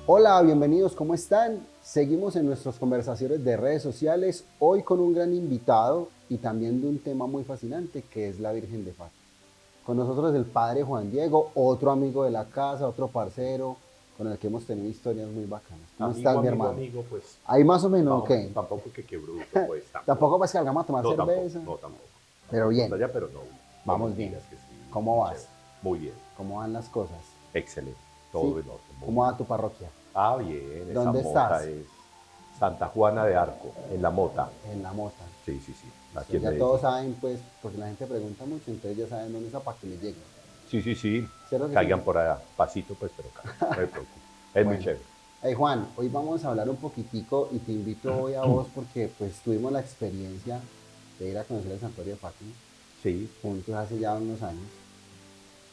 Hola, bienvenidos, ¿cómo están? Seguimos en nuestras conversaciones de redes sociales, hoy con un gran invitado y también de un tema muy fascinante que es la Virgen de Fátima. Con nosotros el padre Juan Diego, otro amigo de la casa, otro parcero, con el que hemos tenido historias muy bacanas. ¿Cómo estás, mi hermano? Amigo, pues Ahí más o menos, más ¿ok? o menos, tampoco que bruto, pues Tampoco tampoco. vas que salgamos a tomar No, tampoco, cerveza, no, tampoco. pero Tampoco hasta bien, allá, pero no, no vamos bien. mentiras, que sí, ¿Cómo muy vas? chévere. Muy bien, ¿Cómo van las cosas? excelente, ¿Sí? todo en orden, muy ¿Cómo bien. va tu parroquia? Ah, bien, esa ¿Dónde mota estás? es Santa Juana de Arco, en la mota. En La Mota. Sí, sí, sí, Listo, aquí en ya todos Medellín. saben, pues, porque la gente pregunta mucho, entonces ya saben dónde está para que les llegue. Sí, sí, sí, ¿Cierto que sí? caigan por allá, pasito pues, pero caigan, no me preocupo. Es muy Bueno, chévere. hey Juan, hoy vamos a hablar un poquitico y te invito hoy a vos porque pues tuvimos la experiencia de ir a conocer el Santuario de Fátima Sí, juntos hace ya unos años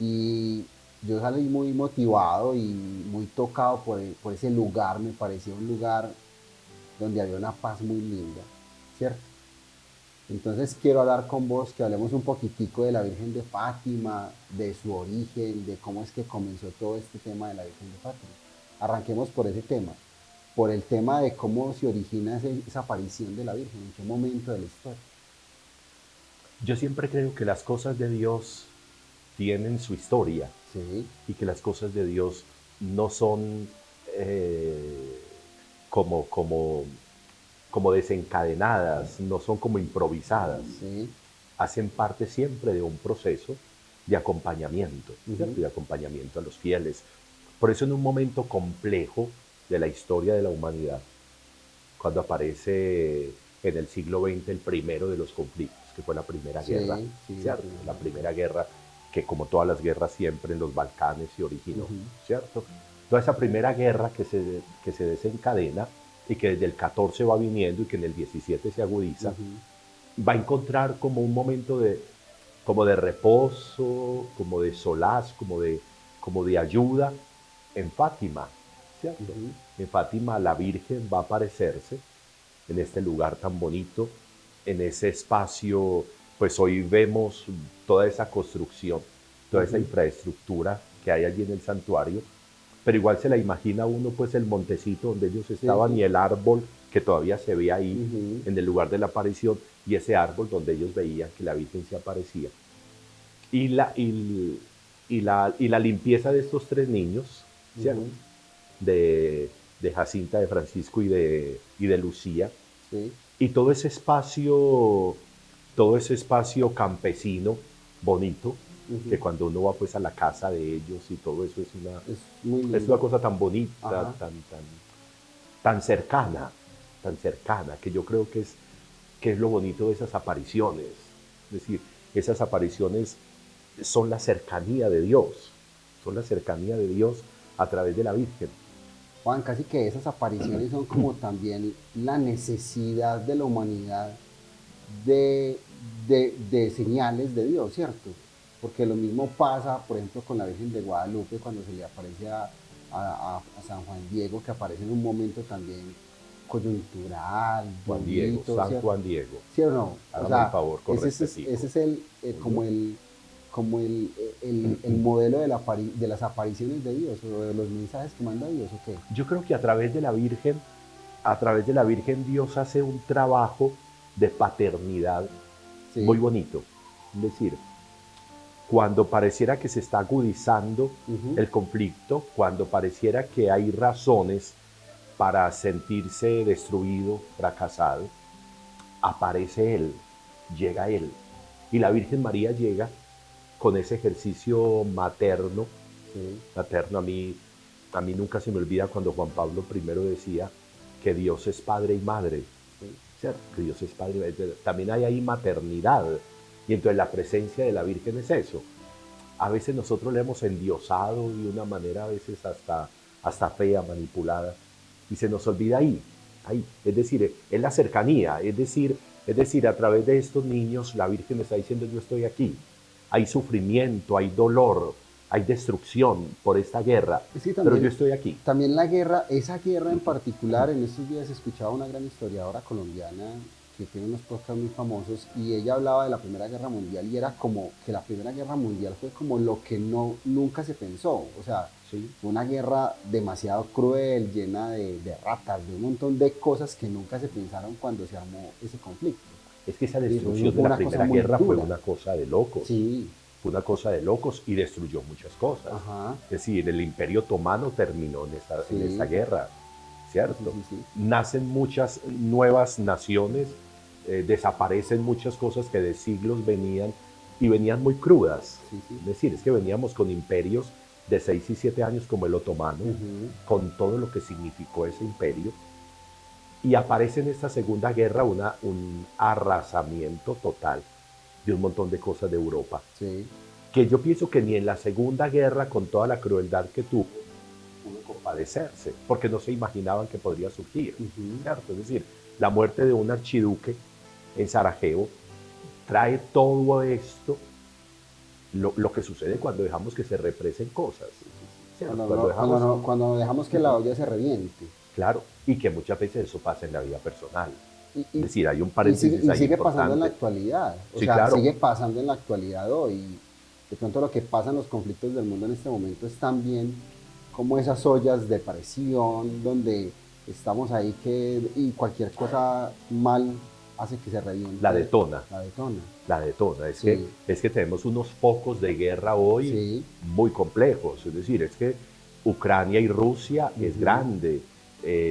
y yo salí muy motivado y muy tocado por ese lugar, me parecía un lugar donde había una paz muy linda, ¿cierto? Entonces quiero hablar con vos, que hablemos un poquitico de la Virgen de Fátima, de su origen, de cómo es que comenzó todo este tema de la Virgen de Fátima. Arranquemos por ese tema, por el tema de cómo se origina esa aparición de la Virgen, en qué momento de la historia. yo siempre creo que las cosas de Dios tienen su historia Sí, y que las cosas de Dios no son eh, como, como, como desencadenadas, no son como improvisadas, sí, hacen parte siempre de un proceso de acompañamiento, ujú, ¿cierto? De acompañamiento a los fieles. Por eso en un momento complejo de la historia de la humanidad, cuando aparece en el siglo XX el primero de los conflictos, que fue la Primera Guerra, sí, sí, la ¿cierto? primera. La Primera Guerra que como todas las guerras siempre en los Balcanes se originó, Ujú, ¿cierto? Toda esa Primera Guerra que se desencadena y que desde el 14 va viniendo y que en el 17 se agudiza, ujú, va a encontrar como un momento como de reposo, como de solaz, como de ayuda en Fátima, ¿cierto? ujú, En Fátima la Virgen va a aparecerse en este lugar tan bonito, en ese espacio, pues hoy vemos toda esa construcción, toda esa ujú. infraestructura que hay allí en el santuario, pero igual se la imagina uno pues el montecito donde ellos Sí, estaban sí. y el árbol que todavía se ve ahí Ujú, en el lugar de la aparición y ese árbol donde ellos veían que la Virgen se aparecía. Y la limpieza de estos tres niños, ¿cierto? ujú, De Jacinta, de Francisco y de Lucía, sí, y todo ese espacio campesino, bonito, que ujú. cuando uno va pues a la casa de ellos y todo eso es una, Es muy es una lindo. cosa tan bonita, Ajá. tan cercana, que yo creo que es lo bonito de esas apariciones. Es decir, esas apariciones son la cercanía de Dios, son la cercanía de Dios a través de la Virgen. Juan, casi que esas apariciones son como también la necesidad de la humanidad de señales de Dios, ¿cierto? Porque lo mismo pasa, por ejemplo, con la Virgen de Guadalupe cuando se le aparece a San Juan Diego, que aparece en un momento también coyuntural, Juan Diego, bonito, San ¿cierto? Juan Diego, ¿Sí o no? O hágame el sea, favor con ese respetico. es el, Ujú. como el modelo de las apariciones de Dios o de los mensajes que manda Dios, ¿o qué? Yo creo que a través de la Virgen Dios hace un trabajo de paternidad muy Sí. bonito. Es decir, cuando pareciera que se está agudizando Ujú, el conflicto, cuando pareciera que hay razones para sentirse destruido, fracasado, aparece Él, llega Él. Y la Virgen María llega con ese ejercicio materno. sí. Materno a mí nunca se me olvida cuando Juan Pablo I decía que Dios es padre y madre, Sí. ¿cierto? Que Dios es padre y madre. También hay ahí maternidad. Y entonces la presencia de la Virgen es eso. A veces nosotros le hemos endiosado de una manera a veces hasta fea, manipulada, y se nos olvida ahí. Es decir, es la cercanía, es decir, a través de estos niños la Virgen está diciendo yo estoy aquí. Hay sufrimiento, hay dolor, hay destrucción por esta guerra, Es que pero yo también, estoy aquí. también la guerra, esa guerra en particular, en estos días escuchaba una gran historiadora colombiana que tiene unos podcasts muy famosos, y ella hablaba de la Primera Guerra Mundial y era como que la Primera Guerra Mundial fue como lo que nunca se pensó. O sea, Sí. fue una guerra demasiado cruel, llena de ratas, de un montón de cosas que nunca se pensaron cuando se armó ese conflicto. Es que esa Y destrucción de fue la una cosa Primera muy Guerra fue dura. una cosa de locos. Sí, Fue una cosa de locos y destruyó muchas cosas. ajá, Es decir, el Imperio Otomano terminó en esta sí, guerra, ¿cierto? sí, sí, sí. Nacen muchas nuevas naciones, desaparecen muchas cosas que de siglos venían y venían muy crudas. Sí, sí. Es decir, es que veníamos con imperios de 6 y 7 años como el otomano, Ujú. con todo lo que significó ese imperio, y aparece en esta Segunda Guerra un arrasamiento total de un montón de cosas de Europa, Sí, que yo pienso que ni en la Segunda Guerra, con toda la crueldad que tuvo, pudo compadecerse, porque no se imaginaban que podría surgir, ujú. ¿cierto? Es decir, la muerte de un archiduque en Sarajevo trae todo esto, lo que sucede cuando dejamos que se represen cosas, ¿cierto? Cuando dejamos, Cuando dejamos que la olla se reviente. claro, y que muchas veces eso pasa en la vida personal. Y, Es y, decir, hay un paréntesis y ahí sigue pasando en la importante. actualidad. O Sí, sea, claro, sigue pasando en la actualidad hoy. De pronto lo que pasa en los conflictos del mundo en este momento es también como esas ollas de presión donde estamos ahí y cualquier cosa mal hace que se la reviente, detona, la detona. la detona. Sí, Es que tenemos unos focos de guerra hoy sí. muy complejos. Es decir, es que Ucrania y Rusia es Ujú. grande,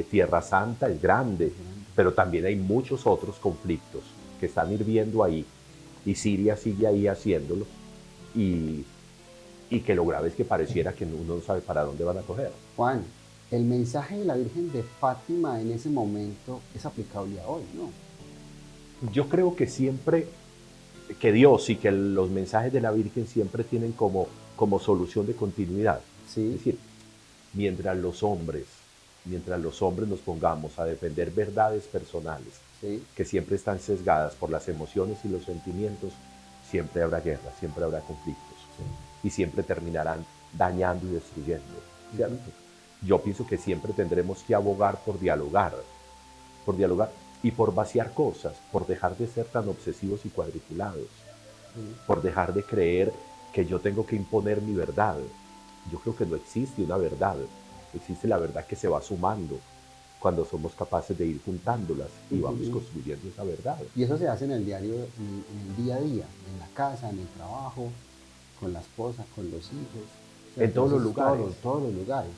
Tierra Santa es grande, pero también hay muchos otros conflictos que están hirviendo ahí y Siria sigue ahí haciéndolo y, y que lo grave es que pareciera que uno no sabe para dónde van a coger. Juan, el mensaje de la Virgen de Fátima en ese momento es aplicable a hoy, ¿no? Yo creo que siempre, que Dios y que los mensajes de la Virgen siempre tienen como solución de continuidad. Es Sí, decir, mientras los hombres, mientras los hombres nos pongamos a defender verdades personales sí. que siempre están sesgadas por las emociones y los sentimientos, siempre habrá guerra, siempre habrá conflictos y siempre terminarán dañando y destruyendo, ¿cierto? Yo pienso que siempre tendremos que abogar por dialogar y por vaciar cosas, por dejar de ser tan obsesivos y cuadriculados, por dejar de creer que yo tengo que imponer mi verdad. Yo creo que no existe una verdad, existe la verdad que se va sumando cuando somos capaces de ir juntándolas y vamos Ujú. construyendo esa verdad. Y eso se hace en el diario, en el día a día, en la casa, en el trabajo, con la esposa, con los hijos, En ¿cierto? todos Eso los es lugares. todos los lugares.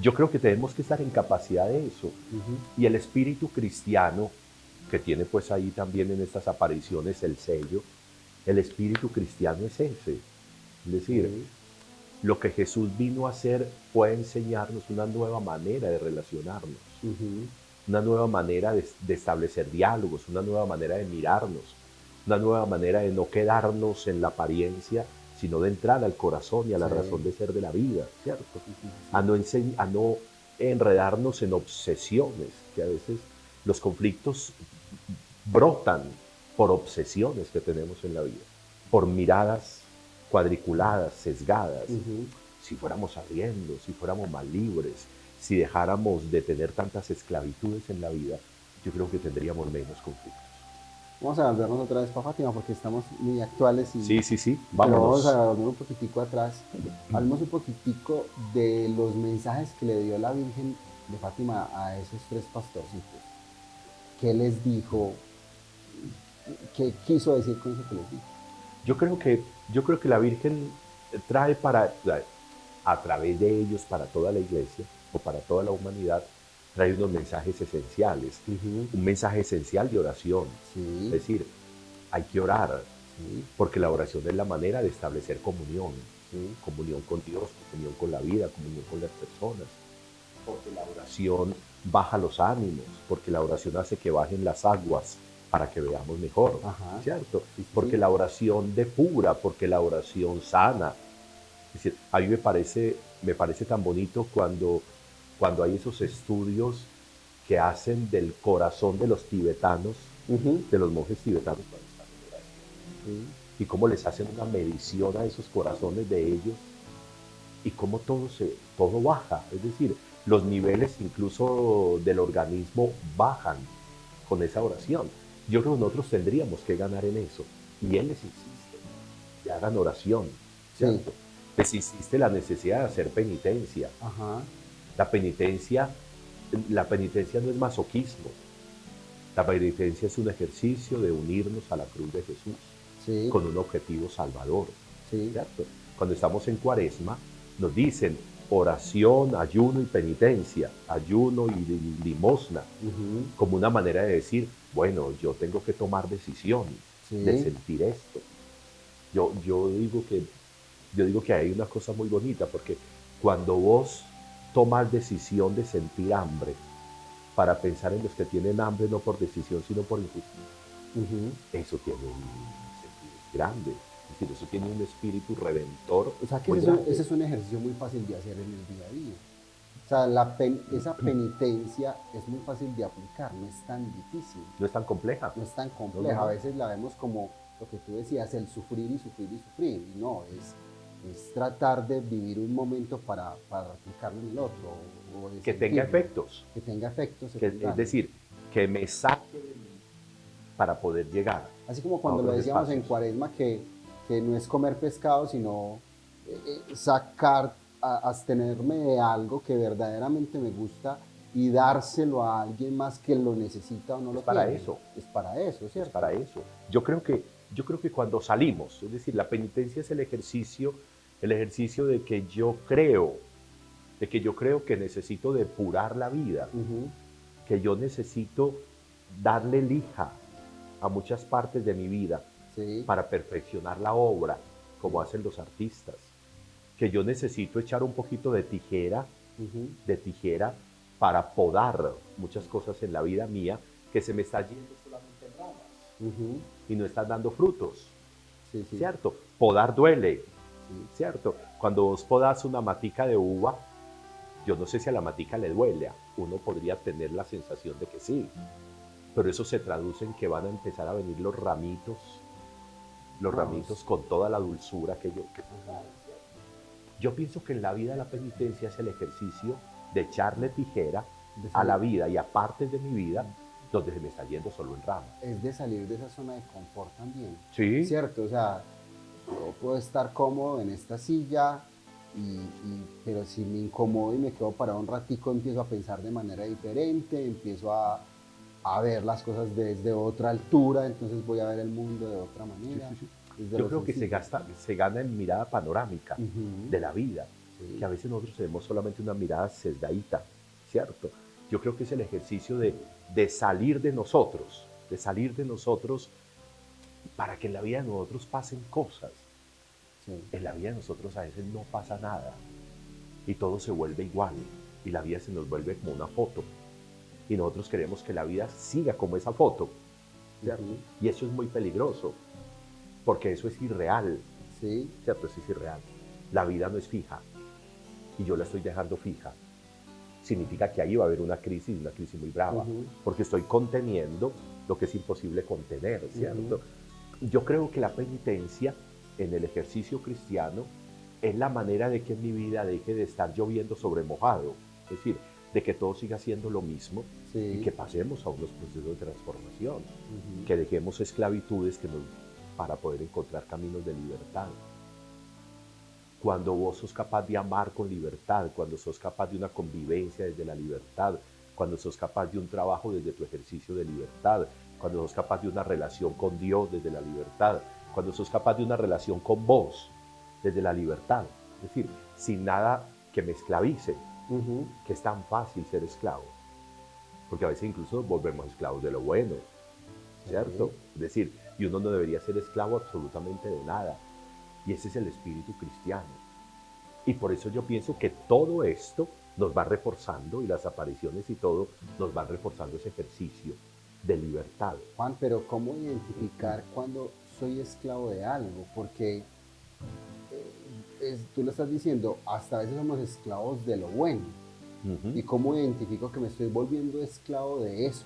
Yo creo que tenemos que estar en capacidad de eso. Ujú. Y el espíritu cristiano, que tiene pues ahí también en estas apariciones el sello, el espíritu cristiano es ese. Es decir, Sí. lo que Jesús vino a hacer fue enseñarnos una nueva manera de relacionarnos, Ujú. una nueva manera de establecer diálogos, una nueva manera de mirarnos, una nueva manera de no quedarnos en la apariencia, sino de entrar al corazón y a la Sí. razón de ser de la vida, ¿cierto? Sí, sí, sí. A no enredarnos en obsesiones, que a veces los conflictos brotan por obsesiones que tenemos en la vida, por miradas cuadriculadas, sesgadas. Ujú. Si fuéramos abriendo, si fuéramos más libres, si dejáramos de tener tantas esclavitudes en la vida, yo creo que tendríamos menos conflictos. Vamos a volvernos otra vez para Fátima porque estamos muy actuales Sí, sí, sí, pero vamos vámonos. a volver un poquitico atrás. Hablemos un poquitico de los mensajes que le dio la Virgen de Fátima a esos tres pastorcitos. ¿Qué les dijo? ¿Qué quiso decir con eso que les dijo? Yo creo que la Virgen trae a través de ellos, para toda la iglesia o para toda la humanidad, trae unos mensajes esenciales. Ujú. Un mensaje esencial de oración. Es Sí, decir, hay que orar, sí, porque la oración es la manera de establecer comunión. sí. Comunión con Dios, comunión con la vida, comunión con las personas. Porque la oración baja los ánimos, porque la oración hace que bajen las aguas para que veamos mejor, Ajá. ¿cierto? Sí, sí, Porque sí. la oración depura, porque la oración sana. Es decir, a mí me parece tan bonito cuando hay esos estudios que hacen del corazón de los tibetanos, Ujú. de los monjes tibetanos, Sí, y cómo les hacen una medición a esos corazones de ellos y cómo todo baja. Es decir, los niveles incluso del organismo bajan con esa oración. Yo creo que nosotros tendríamos que ganar en eso. Y Él les insiste, que hagan oración, Sí, ¿cierto? Les insiste la necesidad de hacer penitencia. ajá, La penitencia, la penitencia no es masoquismo. La penitencia es un ejercicio de unirnos a la cruz de Jesús sí, con un objetivo salvador, sí, ¿cierto? Cuando estamos en Cuaresma, nos dicen oración, ayuno y penitencia, ayuno y limosna, ujú, como una manera de decir, bueno, yo tengo que tomar decisión de sí, sentir esto. Yo, yo, digo que, yo digo que hay una cosa muy bonita, porque cuando vos tomas decisión de sentir hambre, para pensar en los que tienen hambre no por decisión, sino por injusticia, ujú. eso tiene un sentido grande. Es decir, eso tiene un espíritu redentor O sea que muy ese grande. es un ejercicio muy fácil de hacer en el día a día. O sea, esa penitencia es muy fácil de aplicar, no es tan difícil, No es tan compleja. no es tan No, no, compleja. A no. veces la vemos como lo que tú decías, el sufrir y sufrir y sufrir. Y no, es tratar de vivir un momento para aplicarlo en el otro o de Que tenga sentirlo, efectos. que tenga efectos Es secundarios. decir, que me saque de mí para poder llegar Así como a cuando lo otros decíamos en espacios. Cuaresma, que no es comer pescado, sino sacar, abstenerme de algo que verdaderamente me gusta y dárselo a alguien más que lo necesita o no Es lo para tiene. eso. Es para eso, Es ¿cierto? para eso. Yo creo que cuando salimos, es decir, la penitencia es el ejercicio de que yo creo que necesito depurar la vida, Ujú, que yo necesito darle lija a muchas partes de mi vida sí, para perfeccionar la obra, como sí, hacen los artistas, que yo necesito echar un poquito ujú, de tijera para podar muchas cosas en la vida mía que se me está yendo solamente en ramas ujú, y no están dando frutos, sí, sí, ¿cierto? Podar duele, sí. ¿cierto? Cuando vos podas una matica de uva, yo no sé si a la matica le duele, uno podría tener la sensación de que sí, pero eso se traduce en que van a empezar a venir los No, ramitos con toda la dulzura que yo... ajá, Yo pienso que en la vida la penitencia es el ejercicio de echarle tijera de a la salir, vida y a partes de mi vida donde se me está yendo solo en ramas. es de salir de esa zona de confort también, Sí, ¿cierto? O sea, yo puedo estar cómodo en esta silla, pero si me incomodo y me quedo parado un ratico, empiezo a pensar de manera diferente, empiezo a ver las cosas desde otra altura, entonces voy a ver el mundo de otra sí, manera, sí, sí. desde Yo lo creo que sencillo. se gana en mirada panorámica Ujú, de la vida, sí, que a veces nosotros tenemos solamente una mirada sesgadita, ¿cierto? Yo creo que es el ejercicio de salir de salir de nosotros para que en la vida de nosotros pasen cosas. sí, En la vida de nosotros a veces no pasa nada y todo se vuelve igual y la vida se nos vuelve como una foto y nosotros queremos que la vida siga como esa foto, ¿cierto? ujú, Y eso es muy peligroso porque eso es irreal, sí, ¿cierto? Eso es irreal. La vida no es fija y yo la estoy dejando fija. Significa que ahí va a haber una crisis muy brava, ujú, porque estoy conteniendo lo que es imposible contener, ujú, ¿cierto? Yo creo que la penitencia en el ejercicio cristiano es la manera de que en mi vida deje de estar lloviendo sobre mojado, es decir, de que todo siga siendo lo mismo y sí, que pasemos a unos procesos de transformación, ujú, que dejemos esclavitudes para poder encontrar caminos de libertad. Cuando vos sos capaz de amar con libertad, cuando sos capaz de una convivencia desde la libertad, cuando sos capaz de un trabajo desde tu ejercicio de libertad, cuando sos capaz de una relación con Dios desde la libertad, cuando sos capaz de una relación con vos desde la libertad. Es decir, sin nada que me esclavice, ujú, que es tan fácil ser esclavo, porque a veces incluso nos volvemos esclavos de lo bueno, ¿cierto? sí, Es decir, y uno no debería ser esclavo absolutamente de nada. Y ese es el espíritu cristiano. Y por eso yo pienso que todo esto nos va reforzando y las apariciones y todo nos van reforzando ese ejercicio de libertad. Juan, pero ¿cómo identificar cuando soy esclavo de algo? Porque tú lo estás diciendo, hasta a veces somos esclavos de lo bueno. Ujú. ¿Y cómo identifico que me estoy volviendo esclavo de eso?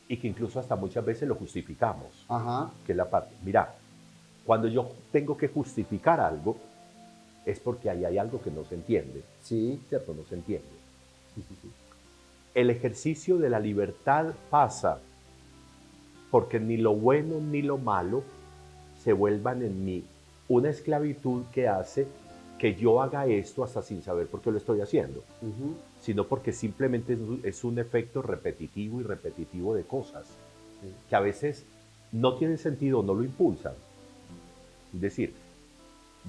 Y que incluso hasta muchas veces lo justificamos, Ajá, que es la parte, mira, cuando yo tengo que justificar algo, es porque ahí hay algo que no se entiende, sí, ¿cierto? No se entiende. sí, sí, sí. El ejercicio de la libertad pasa porque ni lo bueno ni lo malo se vuelvan en mí una esclavitud que hace que yo haga esto hasta sin saber por qué lo estoy haciendo, sino porque simplemente es un efecto repetitivo y repetitivo de cosas que a veces no tienen sentido, no lo impulsan. Es decir,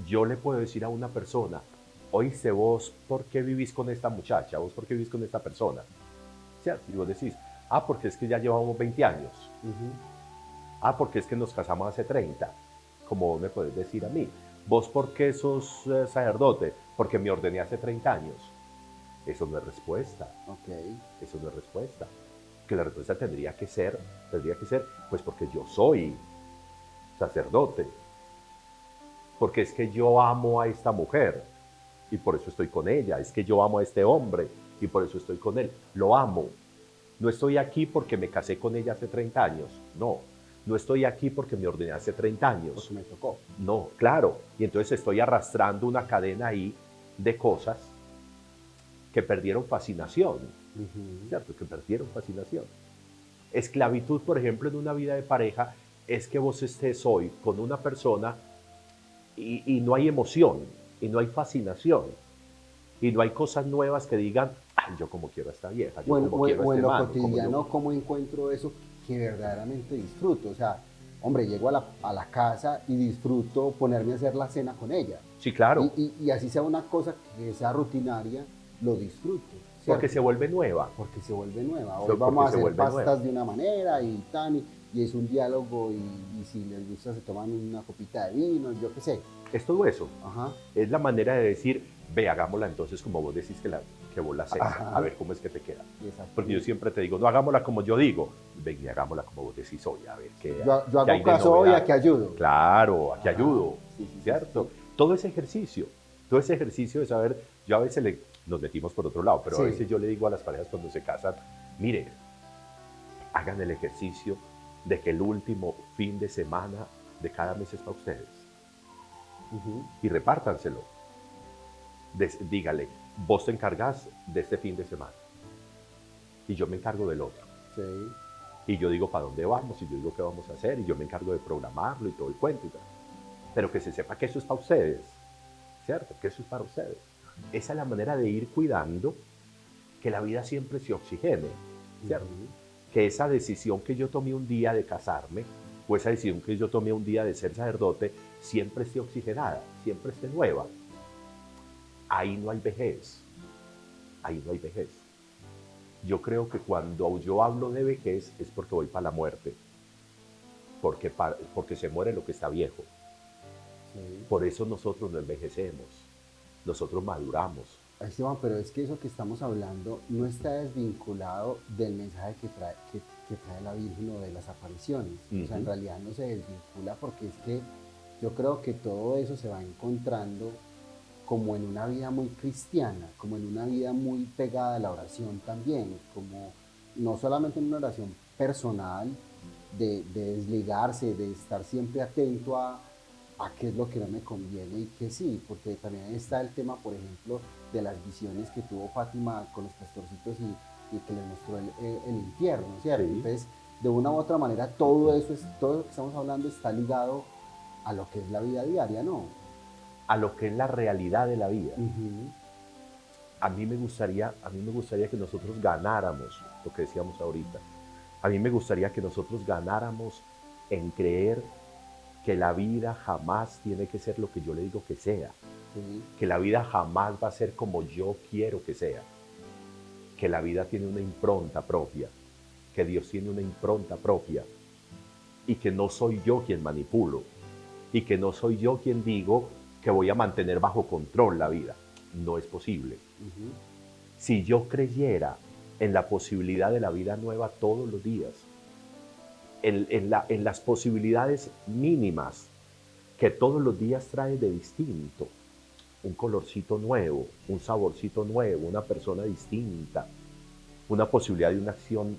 yo le puedo decir a una persona, oíste, vos, ¿por qué vivís con esta muchacha? ¿Vos por qué vivís con esta persona? ¿Cierto? Y vos decís, porque es que ya llevamos 20 años. Porque es que nos casamos hace 30. Como vos me podés decir a mí. ¿Vos por qué sos sacerdote? Porque me ordené hace 30 años. Eso no es respuesta. Eso no es respuesta. Que la respuesta tendría que ser, pues porque yo soy sacerdote. Porque es que yo amo a esta mujer y por eso estoy con ella. Es que yo amo a este hombre y por eso estoy con él. Lo amo. No estoy aquí porque me casé con ella hace 30 años. No. No estoy aquí porque me ordené hace 30 años. Porque me tocó. No, claro. Y entonces estoy arrastrando una cadena ahí de cosas que perdieron fascinación. ¿Cierto? Que perdieron fascinación. Esclavitud, por ejemplo, en una vida de pareja es que vos estés hoy con una persona y no hay emoción, y no hay fascinación, y no hay cosas nuevas que digan, ay, yo como quiero a esta vieja, yo como quiero a o este en lo man, cotidiano, ¿cómo encuentro eso que verdaderamente disfruto? O sea, hombre, llego a la casa y disfruto ponerme a hacer la cena con ella. Sí, claro. Y así sea una cosa que sea rutinaria, lo disfruto. ¿Cierto? Porque se vuelve nueva. Porque se vuelve nueva. Hoy vamos a hacer pastas de una manera y tan, y es un diálogo y si les gusta se toman una copita de vino, yo qué sé. Es todo eso. Es la manera de decir, ve, hagámosla entonces como vos decís que vos la haces, a ver cómo es que te queda. Porque yo siempre te digo, no hagámosla como yo digo, ven y hagámosla como vos decís hoy, a ver qué yo hago caso hoy, a que ayudo. Claro, a que ayudo, ¿cierto? Sí. Todo ese ejercicio de saber, yo a veces nos metimos por otro lado, pero a veces yo le digo a las parejas cuando se casan, mire, hagan el ejercicio de que el último fin de semana de cada mes es para ustedes. Y repártanselo. Dígale, vos te encargas de este fin de semana y yo me encargo del otro. Y yo digo para dónde vamos, y yo digo qué vamos a hacer, y yo me encargo de programarlo y todo el cuento y tal. Pero que se sepa que eso es para ustedes, ¿cierto? Que eso es para ustedes. Esa es la manera de ir cuidando que la vida siempre se oxigene, ¿cierto? Que esa decisión que yo tomé un día de casarme, o esa decisión que yo tomé un día de ser sacerdote, siempre esté oxigenada, siempre esté nueva. Ahí no hay vejez. Ahí no hay vejez. Yo creo que cuando yo hablo de vejez es porque voy para la muerte. Porque se muere lo que está viejo. Por eso nosotros no envejecemos. Nosotros maduramos. Esteban, pero es que eso que estamos hablando no está desvinculado del mensaje que trae la Virgen o de las apariciones. O sea, en realidad no se desvincula porque es que yo creo que todo eso se va encontrando como en una vida muy cristiana, como en una vida muy pegada a la oración también, como no solamente en una oración personal, de desligarse, de estar siempre atento a qué es lo que no me conviene y qué sí, porque también está el tema, por ejemplo, de las visiones que tuvo Fátima con los pastorcitos y que les mostró el infierno, ¿cierto? Sí. Entonces, de una u otra manera, todo lo que estamos hablando está ligado a lo que es la vida diaria, ¿no? A lo que es la realidad de la vida. A mí me gustaría que nosotros ganáramos, lo que decíamos ahorita, a mí me gustaría que nosotros ganáramos en creer que la vida jamás tiene que ser lo que yo le digo que sea, que la vida jamás va a ser como yo quiero que sea, que la vida tiene una impronta propia, que Dios tiene una impronta propia y que no soy yo quien manipulo y que no soy yo quien digo que voy a mantener bajo control la vida. No es posible. Si yo creyera en la posibilidad de la vida nueva todos los días, en las posibilidades mínimas que todos los días trae de distinto, un colorcito nuevo, un saborcito nuevo, una persona distinta, una posibilidad de una acción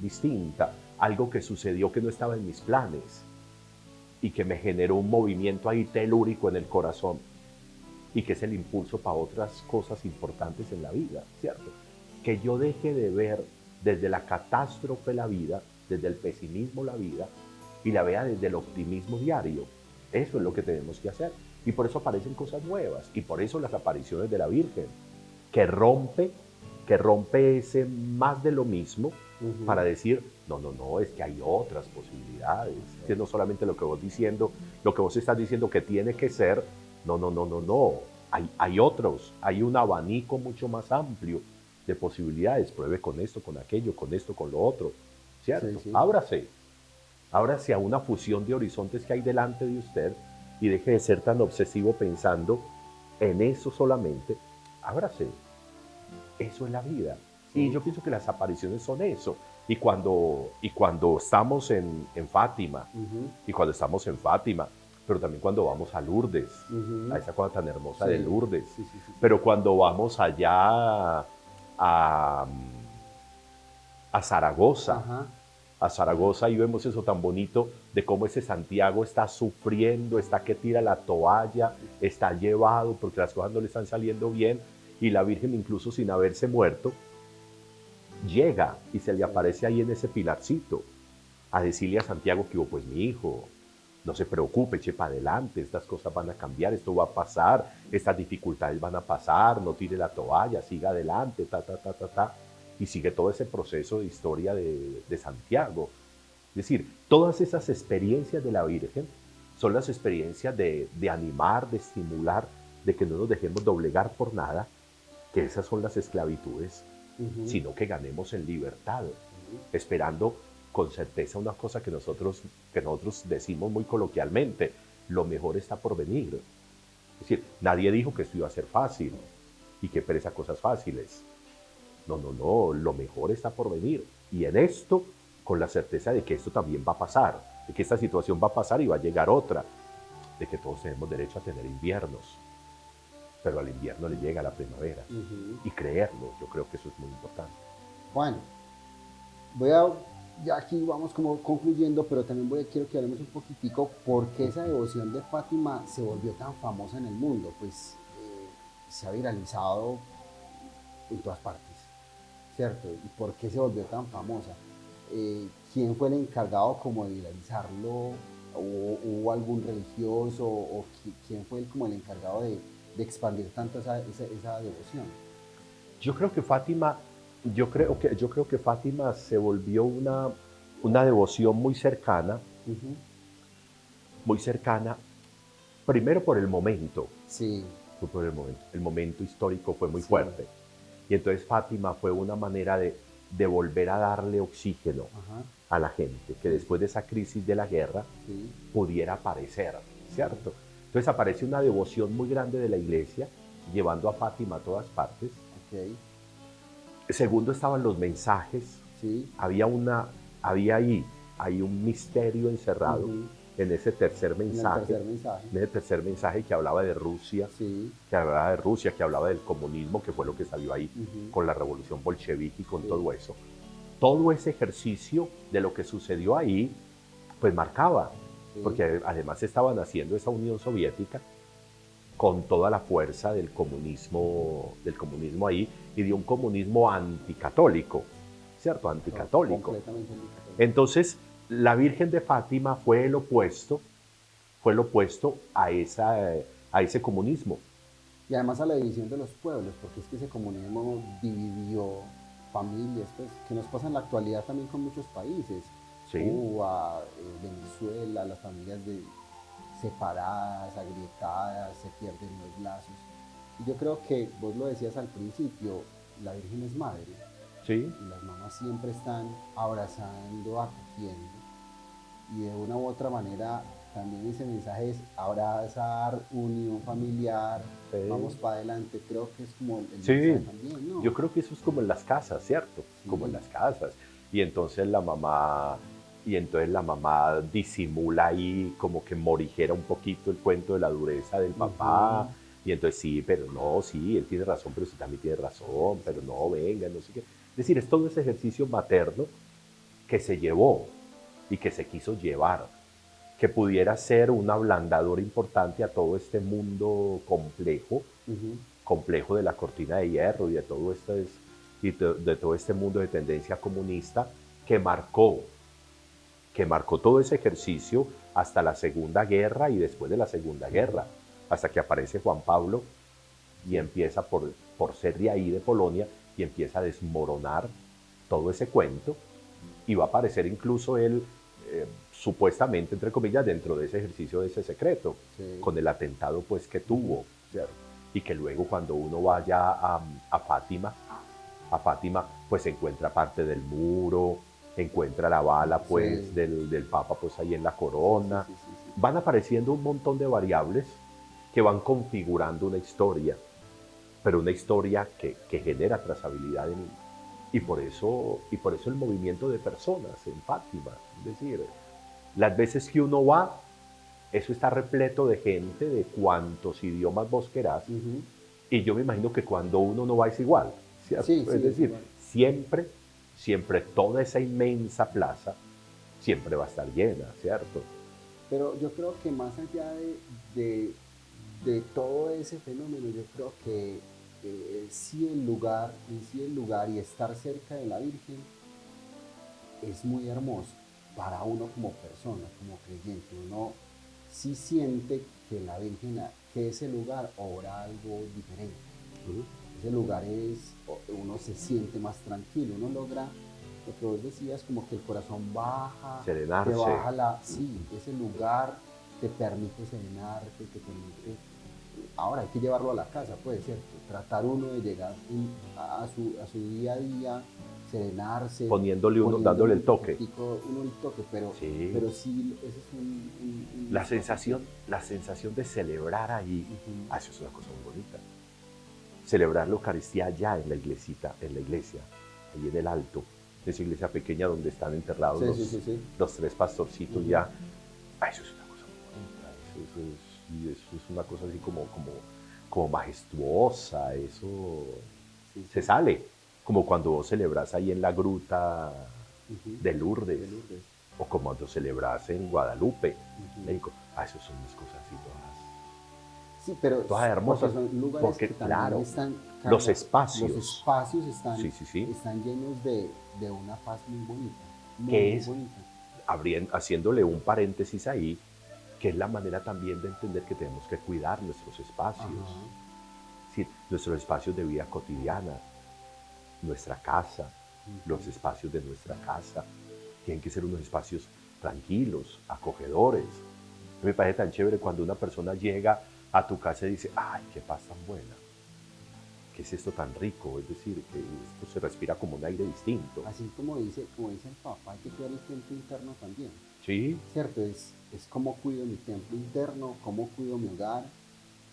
distinta, algo que sucedió que no estaba en mis planes y que me generó un movimiento ahí telúrico en el corazón y que es el impulso para otras cosas importantes en la vida, ¿cierto? Que yo deje de ver desde la catástrofe la vida desde el pesimismo la vida y la vea desde el optimismo diario. Eso es lo que tenemos que hacer. Y por eso aparecen cosas nuevas. Y por eso las apariciones de la Virgen, que rompe, que rompe ese más de lo mismo para decir, no, no, no, es que hay otras posibilidades. Es que no solamente lo que vos diciendo, lo que vos estás diciendo que tiene que ser, no, no, no, no, no. Hay otros, hay un abanico mucho más amplio de posibilidades. Pruebe con esto, con aquello, con esto, con lo otro. ¿Cierto? Sí, sí. Ábrase a una fusión de horizontes que hay delante de usted y deje de ser tan obsesivo pensando en eso solamente. Ábrase. Eso es la vida. Sí. Y yo pienso que las apariciones son eso. Y cuando estamos en Fátima, y cuando estamos en Fátima, pero también cuando vamos a Lourdes, a esa cosa tan hermosa Sí. de Lourdes, Sí, sí, sí. pero cuando vamos allá a Zaragoza, Ajá. a Zaragoza y vemos eso tan bonito de cómo ese Santiago está sufriendo, está que tira la toalla, está llevado porque las cosas no le están saliendo bien y la Virgen incluso sin haberse muerto llega y se le aparece ahí en ese pilarcito a decirle a Santiago que pues mi hijo, no se preocupe, eche para adelante, estas cosas van a cambiar, esto va a pasar, estas dificultades van a pasar, no tire la toalla, siga adelante, y sigue todo ese proceso de historia de Santiago. Es decir, todas esas experiencias de la Virgen son las experiencias de animar, de estimular, de que no nos dejemos doblegar por nada, que esas son las esclavitudes, sino que ganemos en libertad, esperando con certeza una cosa que nosotros decimos muy coloquialmente, lo mejor está por venir. Es decir, nadie dijo que esto iba a ser fácil y que pereza cosas fáciles. No, no, no, lo mejor está por venir. Y en esto, con la certeza de que esto también va a pasar, de que esta situación va a pasar y va a llegar otra, de que todos tenemos derecho a tener inviernos, pero al invierno le llega la primavera. Y creerlo, yo creo que eso es muy importante. Bueno, ya aquí vamos como concluyendo, pero también quiero que hablemos un poquitico por qué esa devoción de Fátima se volvió tan famosa en el mundo. Pues se ha viralizado en todas partes, ¿cierto? ¿Y por qué se volvió tan famosa? ¿Quién fue el encargado como de viralizarlo? ¿Hubo algún religioso? ¿O quién fue como el encargado de expandir tanto esa devoción? Yo creo que Fátima, yo creo que Fátima se volvió una devoción muy cercana, primero por el momento. Sí. Fue por el momento. El momento histórico fue muy Sí. fuerte. Y entonces Fátima fue una manera de volver a darle oxígeno a la gente, que después de esa crisis de la guerra pudiera aparecer, ¿cierto? Entonces aparece una devoción muy grande de la iglesia, llevando a Fátima a todas partes. Segundo, estaban los mensajes. Había hay un misterio encerrado en ese tercer mensaje. En ese tercer mensaje que hablaba de Rusia, que hablaba del comunismo, que fue lo que salió ahí con la revolución bolchevique y con todo eso. Todo ese ejercicio de lo que sucedió ahí, pues marcaba, porque además estaban haciendo esa Unión Soviética con toda la fuerza del comunismo ahí, y de un comunismo anticatólico, ¿cierto? Anticatólico. Completamente anticatólico. Entonces, la Virgen de Fátima fue el opuesto a ese comunismo. Y además a la división de los pueblos, porque es que ese comunismo dividió familias, pues, que nos pasa en la actualidad también con muchos países. Cuba, Venezuela, las familias separadas, agrietadas, se pierden los lazos. Y yo creo que vos lo decías al principio, la Virgen es madre. Sí. Y las mamás siempre están abrazando, acogiendo. Y de una u otra manera también ese mensaje es abrazar, unión familiar, vamos para adelante. Creo que es como el mensaje también, ¿no? Yo creo que eso es como en las casas, ¿cierto? Como en las casas. Y entonces la mamá disimula ahí, como que morigera un poquito el cuento de la dureza del papá. Y entonces sí, pero no, sí, él tiene razón, pero usted también tiene razón, pero no, venga, no sé qué. Es decir, es todo ese ejercicio materno que se llevó y que se quiso llevar, que pudiera ser un ablandador importante a todo este mundo complejo, complejo de la cortina de hierro y de todo este mundo de tendencia comunista que marcó que marcó todo ese ejercicio hasta la Segunda Guerra y después de la Segunda Guerra, hasta que aparece Juan Pablo y empieza por ser de ahí, de Polonia, y empieza a desmoronar todo ese cuento, y va a aparecer incluso él, supuestamente, entre comillas, dentro de ese ejercicio de ese secreto, Sí. con el atentado pues que tuvo, ¿cierto? Y que luego cuando uno vaya a Fátima, pues encuentra parte del muro, encuentra la bala pues Sí. del Papa pues ahí en la corona. Sí, sí, sí, sí. Van apareciendo un montón de variables que van configurando una historia, pero una historia que genera trazabilidad y por eso el movimiento de personas en Fátima. Es decir, las veces que uno va, eso está repleto de gente de cuantos idiomas vos querás, Ujú. y yo me imagino que cuando uno no va es igual, ¿cierto? Sí, sí, Es es decir, igual. siempre toda esa inmensa plaza siempre va a estar llena, ¿cierto? Pero yo creo que más allá de, de todo ese fenómeno, yo creo que sí el lugar, en sí el lugar y estar cerca de la Virgen es muy hermoso para uno como persona, como creyente. Uno sí siente que la Virgen, que ese lugar obra algo diferente. Ujú. Ese lugar uno se siente más tranquilo, uno logra lo que vos decías, como que el corazón baja, te Serenarse. baja sí, ese lugar te permite serenarte, te permite. Ahora hay que llevarlo a la casa, puede ser, tratar uno de llegar a su día a día, serenarse, Dándole poniéndole el un toque. poquitico, uno el toque, pero, Sí. pero sí, ese es un La espacio que. sensación, la sensación de celebrar ahí, Ujú. eso es una cosa muy bonita. Celebrar la Eucaristía allá en la iglesita, en la iglesia, ahí en el alto, esa iglesia pequeña donde están enterrados Sí, los, sí, sí, sí. los tres pastorcitos Ujú. ya. Eso es una cosa muy bonita, eso es una cosa así como majestuosa, eso Sí, se sí. sale, como cuando vos celebrás ahí en la gruta Ujú. de Lourdes, De Lourdes. o como cuando celebrás en Guadalupe, Ujú. México. Eso son unas cosas así Sí, pero todas porque hermosas, son lugares porque que también claro, están los cargados, los espacios, espacios están, sí, sí, sí, están llenos de una paz muy bonita, muy, que muy es, bonita. haciéndole un paréntesis ahí, que es la manera también de entender que tenemos que cuidar nuestros espacios, Ajá. sí, nuestros espacios de vida cotidiana, nuestra casa, los Ujú. espacios de nuestra casa, tienen que ser unos espacios tranquilos, acogedores. Me parece tan chévere cuando una persona llega a tu casa y dice, ay, qué paz tan buena, qué es esto tan rico, es decir, que esto se respira como un aire distinto. Así como dice el Papa, hay que cuidar el templo interno también, Sí, ¿cierto? Es cómo cuido mi templo interno, cómo cuido mi hogar,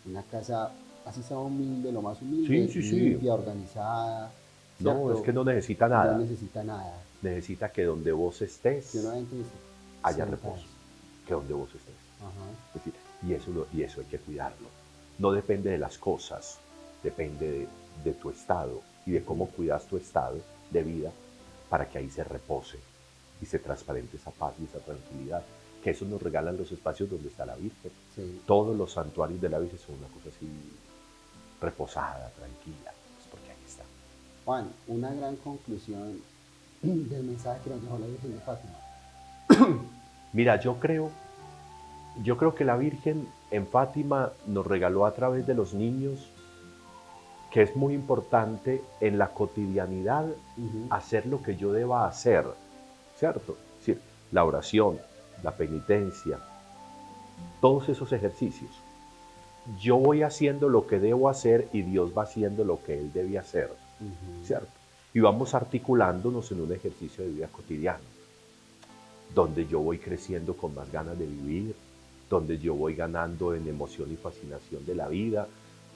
una casa, así sea humilde, lo más sí, humilde, sí, sí. limpia, organizada, No, es ¿cierto? que no necesita No nada. necesita nada. Necesita que donde vos Que estés uno entra y dice, haya sienta reposo. eso. Que donde vos estés. Ajá. Es decir, y eso hay que cuidarlo. No depende de las cosas, depende de tu estado y de cómo cuidas tu estado de vida para que ahí se repose y se transparente esa paz y esa tranquilidad. Que eso nos regalan los espacios donde está la Virgen. Sí. Todos los santuarios de la Virgen son una cosa así reposada, tranquila, pues porque ahí está. Juan, una gran conclusión del mensaje que nos dejó la Virgen de Fátima. Mira, yo creo que la Virgen en Fátima nos regaló a través de los niños que es muy importante en la cotidianidad Ujú. hacer lo que yo deba hacer, ¿cierto? Es decir, la oración, la penitencia, todos esos ejercicios. Yo voy haciendo lo que debo hacer y Dios va haciendo lo que Él debe hacer, Ujú. ¿cierto? Y vamos articulándonos en un ejercicio de vida cotidiana, donde yo voy creciendo con más ganas de vivir, donde yo voy ganando en emoción y fascinación de la vida,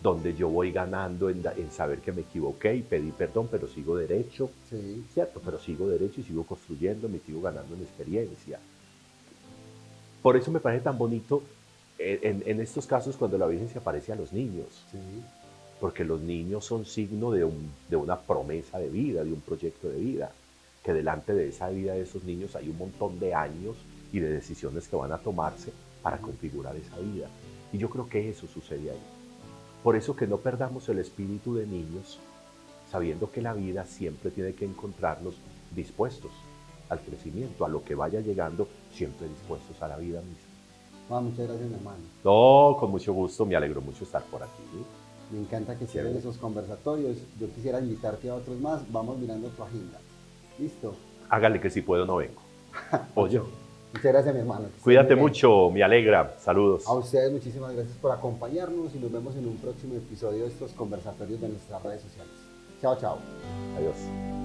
donde yo voy ganando en saber que me equivoqué y pedí perdón, pero sigo derecho, Sí. ¿cierto? Pero sigo derecho y sigo construyendo, me sigo ganando en experiencia. Por eso me parece tan bonito en estos casos cuando la Virgen se aparece a los niños, Sí. porque los niños son signo de una promesa de vida, de un proyecto de vida, que delante de esa vida de esos niños hay un montón de años y de decisiones que van a tomarse para configurar esa vida. Y yo creo que eso sucede ahí. Por eso que no perdamos el espíritu de niños, sabiendo que la vida siempre tiene que encontrarnos dispuestos, al crecimiento, a lo que vaya llegando, siempre dispuestos a la vida misma. Juan, muchas gracias, mi hermano. No, con mucho gusto, me alegro mucho estar por aquí. Me encanta que se den esos conversatorios. Yo quisiera invitarte a otros más. Vamos mirando tu agenda. ¿Listo? Hágale que si puedo no vengo. Oye. Muchas gracias, mi hermano. Cuídate mucho, me alegra. Saludos. A ustedes muchísimas gracias por acompañarnos y nos vemos en un próximo episodio de estos conversatorios de nuestras redes sociales. Chao, chao. Adiós.